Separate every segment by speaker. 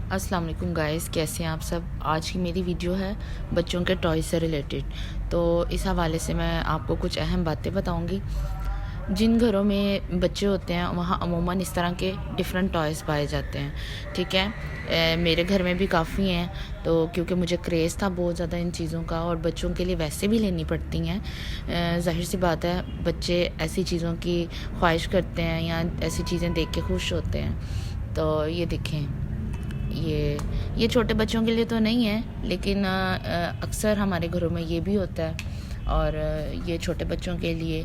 Speaker 1: अस्सलाम वालेकुम गाइस, कैसे हैं आप सब। आज की मेरी वीडियो है बच्चों के टॉय से रिलेटेड। तो इस हवाले से मैं आपको कुछ अहम बातें बताऊंगी। जिन घरों में बच्चे होते हैं वहाँ अमूमन इस तरह के डिफरेंट टॉयज़ पाए जाते हैं। ठीक है, मेरे घर में भी काफ़ी हैं। तो क्योंकि मुझे क्रेज़ था बहुत ज़्यादा इन चीज़ों का, और बच्चों के लिए वैसे भी लेनी पड़ती हैं। ज़ाहिर सी बात है, बच्चे ऐसी चीज़ों की ख्वाहिश करते हैं या ऐसी चीज़ें देख के खुश होते हैं। तो ये देखें, ये छोटे बच्चों के लिए तो नहीं है, लेकिन अक्सर हमारे घरों में ये भी होता है। और ये छोटे बच्चों के लिए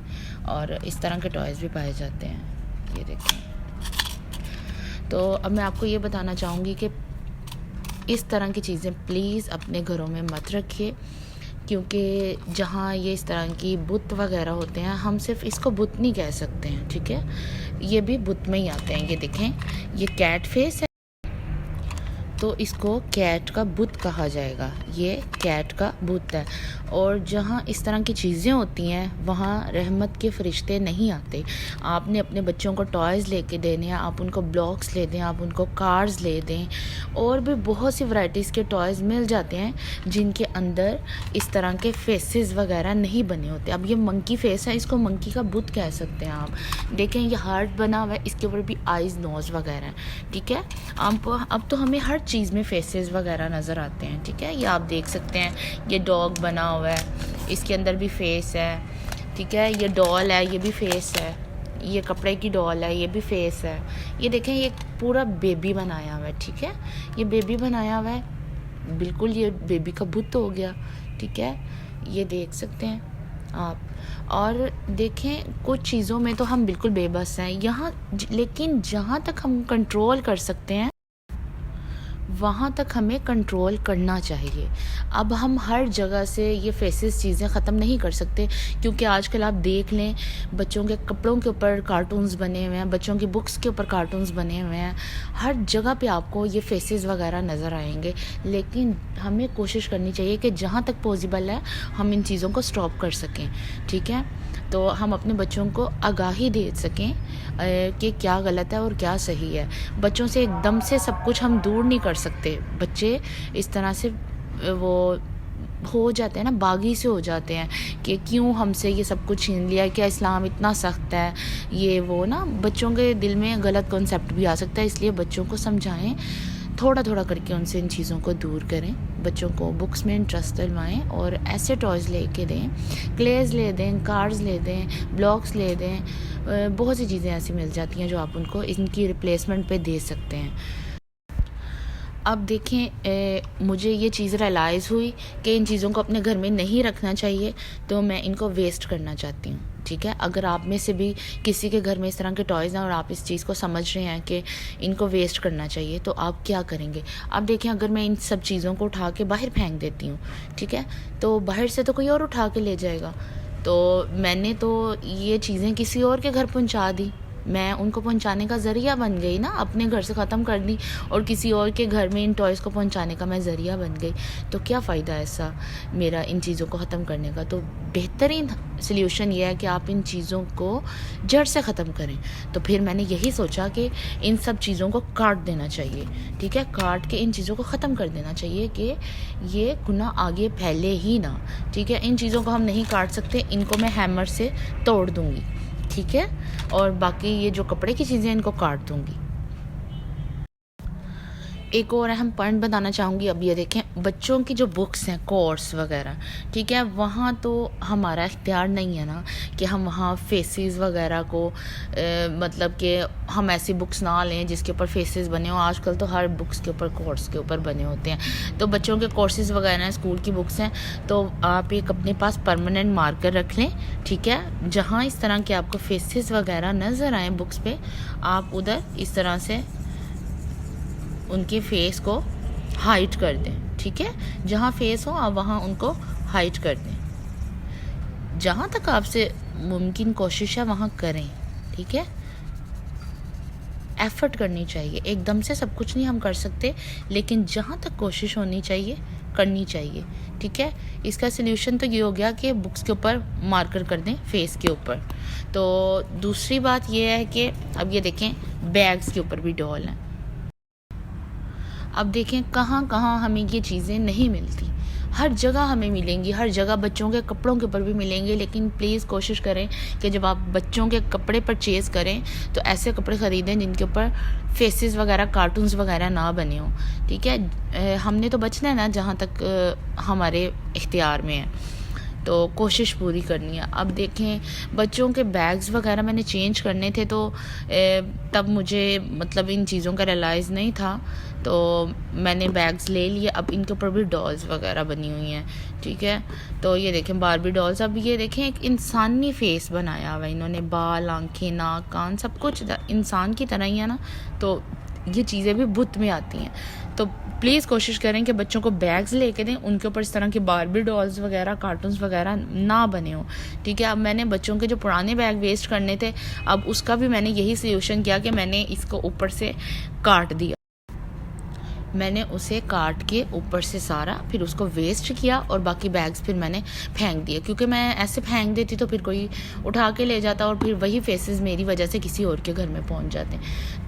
Speaker 1: और इस तरह के टॉयज़ भी पाए जाते हैं। ये देखें। तो अब मैं आपको ये बताना चाहूँगी कि इस तरह की चीज़ें प्लीज़ अपने घरों में मत रखिए, क्योंकि जहाँ ये इस तरह की बुत वगैरह होते हैं, हम सिर्फ इसको बुत नहीं कह सकते हैं। ठीक है, ये भी बुत में ही आते हैं। ये देखें, ये कैट फेस है तो इसको कैट का बुत कहा जाएगा। ये कैट का बुत है। और जहाँ इस तरह की चीज़ें होती हैं वहाँ रहमत के फरिश्ते नहीं आते। आपने अपने बच्चों को टॉयज़ लेके देने हैं, आप उनको ब्लॉक्स ले दें, आप उनको कार्स ले दें, और भी बहुत सी वैरायटीज़ के टॉयज़ मिल जाते हैं जिनके अंदर इस तरह के फेसेस वगैरह नहीं बने होते। अब ये मंकी फेस है, इसको मंकी का बुत कह सकते हैं आप। देखें, ये हार्ट बना हुआ है, इसके ऊपर भी आइज़ नोज़ वगैरह हैं। ठीक है, अब तो हमें हर चीज़ में फेसेस वगैरह नज़र आते हैं। ठीक है, ये आप देख सकते हैं, ये डॉग बना हुआ है, इसके अंदर भी फेस है। ठीक है, ये डॉल है, ये भी फेस है। ये कपड़े की डॉल है, ये भी फेस है। ये देखें, ये पूरा बेबी बनाया हुआ है। ठीक है, ये बेबी बनाया हुआ है, बिल्कुल ये बेबी का बुत हो गया। ठीक है, ये देख सकते हैं आप। और देखें, कुछ चीज़ों में तो हम बिल्कुल बेबस हैं यहाँ, लेकिन जहाँ तक हम कंट्रोल कर सकते हैं वहाँ तक हमें कंट्रोल करना चाहिए। अब हम हर जगह से ये फेसेस चीज़ें ख़त्म नहीं कर सकते, क्योंकि आजकल आप देख लें, बच्चों के कपड़ों के ऊपर कार्टून्स बने हुए हैं, बच्चों की बुक्स के ऊपर कार्टून्स बने हुए हैं। हर जगह पे आपको ये फेसेस वगैरह नज़र आएंगे। लेकिन हमें कोशिश करनी चाहिए कि जहाँ तक पॉसिबल है हम इन चीज़ों को स्टॉप कर सकें। ठीक है, तो हम अपने बच्चों को आगाही दे सकें कि क्या गलत है और क्या सही है। बच्चों से एकदम से सब कुछ हम दूर नहीं कर सकते। बच्चे इस तरह से वो हो जाते हैं ना, बागी से हो जाते हैं कि क्यों हमसे ये सब कुछ छीन लिया, क्या इस्लाम इतना सख्त है, ये वो ना, बच्चों के दिल में गलत कॉन्सेप्ट भी आ सकता है। इसलिए बच्चों को समझाएं, थोड़ा थोड़ा करके उनसे इन चीज़ों को दूर करें। बच्चों को बुक्स में इंटरेस्ट दिलवाएं और ऐसे टॉयज़ लेके दें, क्लेज ले दें, कार्ड्स ले दें, ब्लॉक्स ले दें। बहुत सी चीज़ें ऐसी मिल जाती हैं जो आप उनको इनकी रिप्लेसमेंट पे दे सकते हैं। अब देखें, मुझे ये चीज़ रियलाइज़ हुई कि इन चीज़ों को अपने घर में नहीं रखना चाहिए, तो मैं इनको वेस्ट करना चाहती हूँ। ठीक है, अगर आप में से भी किसी के घर में इस तरह के टॉयज़ हैं और आप इस चीज़ को समझ रहे हैं कि इनको वेस्ट करना चाहिए, तो आप क्या करेंगे। अब देखें, अगर मैं इन सब चीज़ों को उठा के बाहर फेंक देती हूँ, ठीक है, तो बाहर से तो कोई और उठा के ले जाएगा। तो मैंने तो ये चीज़ें किसी और के घर पहुँचा दी, मैं उनको पहुंचाने का ज़रिया बन गई ना, अपने घर से ख़त्म कर दी और किसी और के घर में इन टॉयज़ को पहुंचाने का मैं ज़रिया बन गई। तो क्या फ़ायदा ऐसा मेरा इन चीज़ों को ख़त्म करने का। तो बेहतरीन सल्यूशन ये है कि आप इन चीज़ों को जड़ से ख़त्म करें। तो फिर मैंने यही सोचा कि इन सब चीज़ों को काट देना चाहिए। ठीक है, काट के इन चीज़ों को ख़त्म कर देना चाहिए कि ये गुनाह आगे फैले ही ना। ठीक है, इन चीज़ों को हम नहीं काट सकते, इनको मैं हैमर से तोड़ दूँगी। ठीक है, और बाकी ये जो कपड़े की चीज़ें इनको काट दूँगी। एक और अहम पॉइंट बताना चाहूँगी। अब ये देखें, बच्चों की जो बुक्स हैं, कोर्स वगैरह, ठीक है, वहाँ तो हमारा इख्तियार नहीं है ना कि हम वहाँ फेसेस वगैरह को मतलब कि हम ऐसी बुक्स ना लें जिसके ऊपर फेसेस बने हों। आजकल तो हर बुक्स के ऊपर, कोर्स के ऊपर बने होते हैं। तो बच्चों के कोर्सेज़ वगैरह हैं, स्कूल की बुक्स हैं, तो आप एक अपने पास परमानेंट मार्कर रख लें। ठीक है, जहाँ इस तरह के आपको फेसेस वगैरह नज़र आएँ बुक्स पे, आप उधर इस तरह से उनके फेस को हाइड कर दें। ठीक है, जहाँ फेस हो आप वहाँ उनको हाइड कर दें। जहाँ तक आपसे मुमकिन कोशिश है वहाँ करें। ठीक है, एफर्ट करनी चाहिए, एकदम से सब कुछ नहीं हम कर सकते, लेकिन जहाँ तक कोशिश होनी चाहिए करनी चाहिए। ठीक है, इसका सल्यूशन तो ये हो गया कि बुक्स के ऊपर मार्कर कर दें, फेस के ऊपर। तो दूसरी बात ये है कि अब ये देखें, बैग्स के ऊपर भी डॉल हैं। अब देखें कहाँ कहाँ हमें ये चीज़ें नहीं मिलती, हर जगह हमें मिलेंगी, हर जगह बच्चों के कपड़ों के ऊपर भी मिलेंगे। लेकिन प्लीज़ कोशिश करें कि जब आप बच्चों के कपड़े परचेज़ करें तो ऐसे कपड़े ख़रीदें जिनके ऊपर फेसेस वगैरह, कार्टून्स वगैरह ना बने हों, ठीक है। हमने तो बचना है ना जहाँ तक हमारे इख्तियार में है, तो कोशिश पूरी करनी है। अब देखें बच्चों के बैग्स वगैरह मैंने चेंज करने थे, तो तब मुझे मतलब इन चीज़ों का रियलाइज़ नहीं था, तो मैंने बैग्स ले लिए। अब इनके ऊपर भी डॉल्स वगैरह बनी हुई हैं, ठीक है। तो ये देखें बारबी डॉल्स। अब ये देखें एक इंसानी फेस बनाया हुआ है इन्होंने, बाल, आंखें, नाक, कान सब कुछ इंसान की तरह ही है ना, तो ये चीज़ें भी बुत में आती हैं। तो प्लीज़ कोशिश करें कि बच्चों को बैग्स लेके दें, उनके ऊपर इस तरह के बारबी डॉल्स वगैरह, कार्टून्स वगैरह ना बने हों, ठीक है। अब मैंने बच्चों के जो पुराने बैग वेस्ट करने थे, अब उसका भी मैंने यही सॉल्यूशन किया कि मैंने इसको ऊपर से काट दिया। मैंने उसे काट के ऊपर से सारा फिर उसको वेस्ट किया और बाकी बैग्स फिर मैंने फेंक दिए, क्योंकि मैं ऐसे फेंक देती तो फिर कोई उठा के ले जाता और फिर वही फेसेस मेरी वजह से किसी और के घर में पहुंच जाते।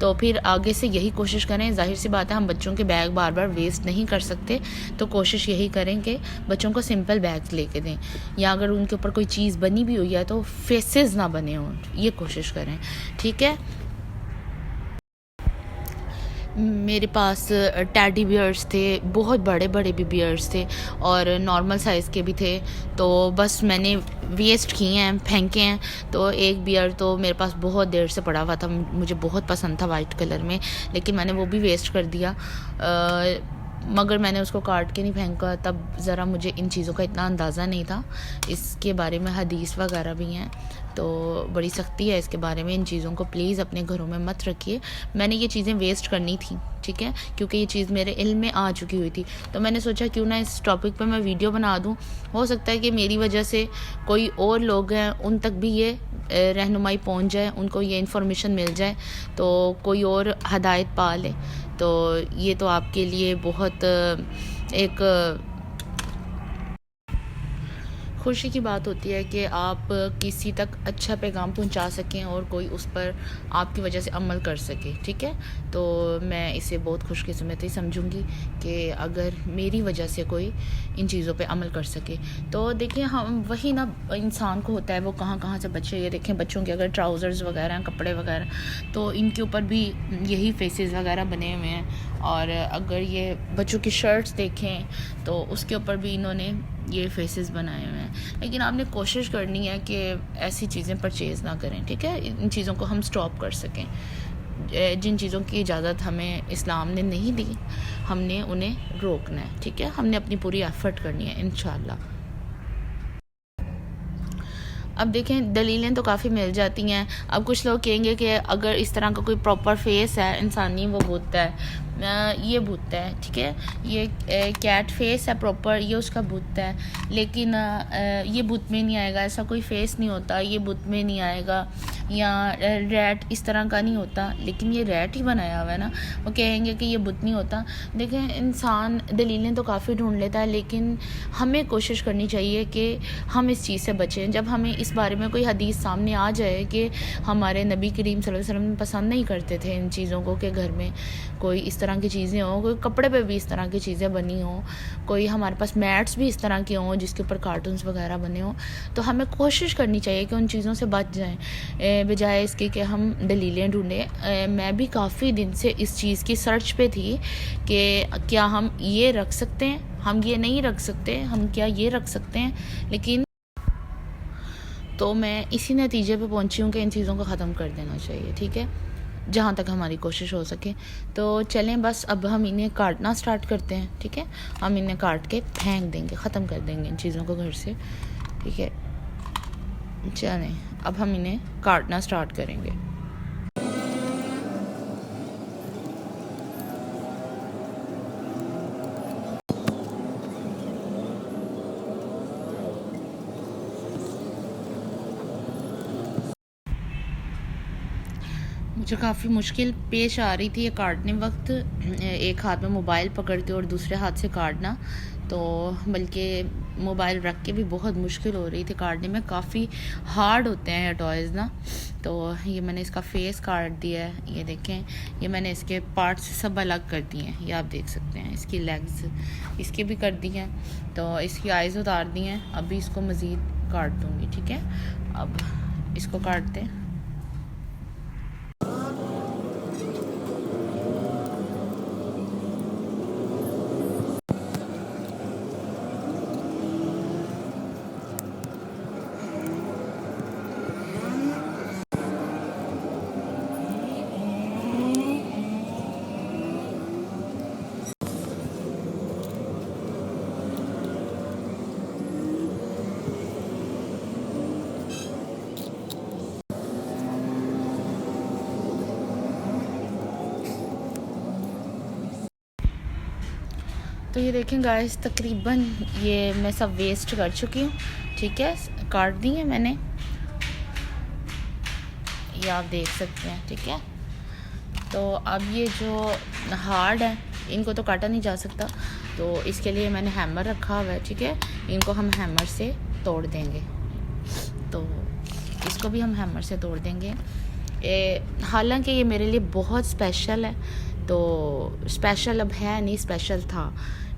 Speaker 1: तो फिर आगे से यही कोशिश करें, जाहिर सी बात है हम बच्चों के बैग बार बार वेस्ट नहीं कर सकते, तो कोशिश यही करें कि बच्चों को सिंपल बैग्स लेके दें, या अगर उनके ऊपर कोई चीज़ बनी भी हुई है तो फेसेस ना बने हों, ये कोशिश करें, ठीक है। मेरे पास टैडी बियर्स थे, बहुत बड़े बड़े भी बियर्स थे और नॉर्मल साइज़ के भी थे, तो बस मैंने वेस्ट किए हैं, फेंके हैं। तो एक बियर तो मेरे पास बहुत देर से पड़ा हुआ था, मुझे बहुत पसंद था वाइट कलर में, लेकिन मैंने वो भी वेस्ट कर दिया। मगर मैंने उसको काट के नहीं फेंका, तब ज़रा मुझे इन चीज़ों का इतना अंदाज़ा नहीं था। इसके बारे में हदीस वगैरह भी हैं, तो बड़ी सख्ती है इसके बारे में। इन चीज़ों को प्लीज़ अपने घरों में मत रखिए। मैंने ये चीज़ें वेस्ट करनी थी, ठीक है, क्योंकि ये चीज़ मेरे इल्म में आ चुकी हुई थी, तो मैंने सोचा क्यों ना इस टॉपिक पर मैं वीडियो बना दूँ। हो सकता है कि मेरी वजह से कोई और लोग हैं उन तक भी ये रहनुमाई पहुँच जाए, उनको ये इन्फॉर्मेशन मिल जाए, तो कोई और हदायत पा ले। तो ये तो आपके लिए बहुत एक खुशी की बात होती है कि आप किसी तक अच्छा पैगाम पहुंचा सकें और कोई उस पर आपकी वजह से अमल कर सके, ठीक है। तो मैं इसे बहुत खुशकिस्मती समझूंगी कि अगर मेरी वजह से कोई इन चीज़ों पे अमल कर सके। तो देखिए हम वही ना, इंसान को होता है वो कहाँ कहाँ से बचे। ये देखें बच्चों के अगर ट्राउज़र्स वगैरह हैं, कपड़े वगैरह, तो इनके ऊपर भी यही फेसेस वगैरह बने हुए हैं। और अगर ये बच्चों की शर्ट्स देखें तो उसके ऊपर भी इन्होंने ये फेसेस बनाए हुए हैं। लेकिन आपने कोशिश करनी है कि ऐसी चीज़ें परचेज़ ना करें, ठीक है। इन चीज़ों को हम स्टॉप कर सकें। जिन चीज़ों की इजाज़त हमें इस्लाम ने नहीं दी, हमने उन्हें रोकना है, ठीक है। हमने अपनी पूरी एफ़र्ट करनी है इंशाल्लाह। अब देखें दलीलें तो काफ़ी मिल जाती हैं। अब कुछ लोग कहेंगे कि अगर इस तरह का कोई प्रॉपर फेस है इंसानी, वो भूत है, ये भूत है, ठीक है, ये कैट फेस है प्रॉपर, ये उसका भूत है। लेकिन ये भूत में नहीं आएगा, ऐसा कोई फेस नहीं होता, ये भूत में नहीं आएगा। या रैट इस तरह का नहीं होता, लेकिन ये रैट ही बनाया हुआ है ना, वो कहेंगे कि ये भूत नहीं होता। देखें इंसान दलीलें तो काफ़ी ढूंढ लेता है, लेकिन हमें कोशिश करनी चाहिए कि हम इस चीज़ से बचें। जब हमें इस बारे में कोई हदीस सामने आ जाए कि हमारे नबी करीम सल्लल्लाहु अलैहि वसल्लम पसंद नहीं करते थे इन चीज़ों को, कि घर में कोई इस तरह की चीज़ें हों, कोई कपड़े पे भी इस तरह की चीज़ें बनी हों, कोई हमारे पास मैट्स भी इस तरह के हों जिसके ऊपर कार्टून्स वगैरह बने हों, तो हमें कोशिश करनी चाहिए कि उन चीज़ों से बच जाएं, बजाय इसके कि हम दलीलें ढूंढें। मैं भी काफ़ी दिन से इस चीज़ की सर्च पे थी कि क्या हम ये रख सकते हैं, हम ये नहीं रख सकते, हम क्या ये रख सकते हैं, लेकिन तो मैं इसी नतीजे पे पहुंची हूँ कि इन चीज़ों को ख़त्म कर देना चाहिए, ठीक है, जहाँ तक हमारी कोशिश हो सके। तो चलें बस अब हम इन्हें काटना स्टार्ट करते हैं, ठीक है। हम इन्हें काट के फेंक देंगे, ख़त्म कर देंगे इन चीज़ों को घर से, ठीक है। चलें अब हम इन्हें काटना स्टार्ट करेंगे। जो काफ़ी मुश्किल पेश आ रही थी ये काटने वक्त, एक हाथ में मोबाइल पकड़ के और दूसरे हाथ से काटना, तो बल्कि मोबाइल रख के भी बहुत मुश्किल हो रही थी काटने में। काफ़ी हार्ड होते हैं ये टॉयज़ ना। तो ये मैंने इसका फेस काट दिया है, ये देखें, ये मैंने इसके पार्ट्स सब अलग कर दिए हैं, ये आप देख सकते हैं। इसकी लेग्स इसके भी कर दी हैं, तो इसकी आइज़ उतार दी हैं। अभी इसको मज़ीद काट दूँगी, ठीक है। अब इसको काटते हैं। तो ये देखें गाइस, तकरीबन ये मैं सब वेस्ट कर चुकी हूँ, ठीक है। काट दी है मैंने, ये आप देख सकते हैं, ठीक है। तो अब ये जो हार्ड है इनको तो काटा नहीं जा सकता, तो इसके लिए मैंने हैमर रखा हुआ है, ठीक है। इनको हम हैमर से तोड़ देंगे, तो इसको भी हम हैमर से तोड़ देंगे। हालांकि ये मेरे लिए बहुत स्पेशल है, तो स्पेशल अब है नहीं, स्पेशल था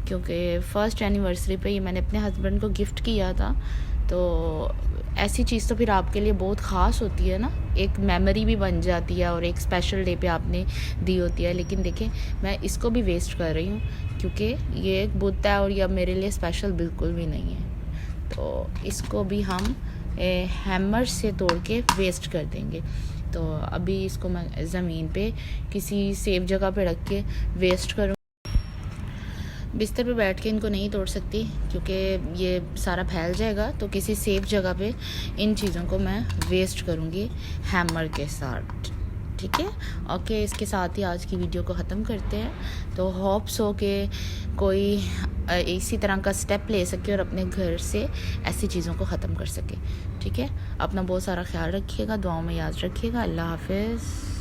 Speaker 1: क्योंकि फर्स्ट एनिवर्सरी पे ये मैंने अपने हस्बैंड को गिफ्ट किया था। तो ऐसी चीज़ तो फिर आपके लिए बहुत ख़ास होती है ना, एक मेमोरी भी बन जाती है और एक स्पेशल डे पे आपने दी होती है। लेकिन देखें, मैं इसको भी वेस्ट कर रही हूँ क्योंकि ये एक बुत है और ये अब मेरे लिए स्पेशल बिल्कुल भी नहीं है। तो इसको भी हम हैमर से तोड़ के वेस्ट कर देंगे। तो अभी इसको मैं ज़मीन पे किसी सेफ जगह पे रख के वेस्ट करूँ। बिस्तर पे बैठ के इनको नहीं तोड़ सकती क्योंकि ये सारा फैल जाएगा, तो किसी सेफ जगह पे इन चीज़ों को मैं वेस्ट करूँगी हैमर के साथ, ठीक है। ओके, इसके साथ ही आज की वीडियो को ख़त्म करते हैं। तो होप्स हो कि कोई इसी तरह का स्टेप ले सके और अपने घर से ऐसी चीज़ों को ख़त्म कर सके, ठीक है। अपना बहुत सारा ख्याल रखिएगा, दुआओं में याद रखिएगा। अल्लाह हाफ़िज़।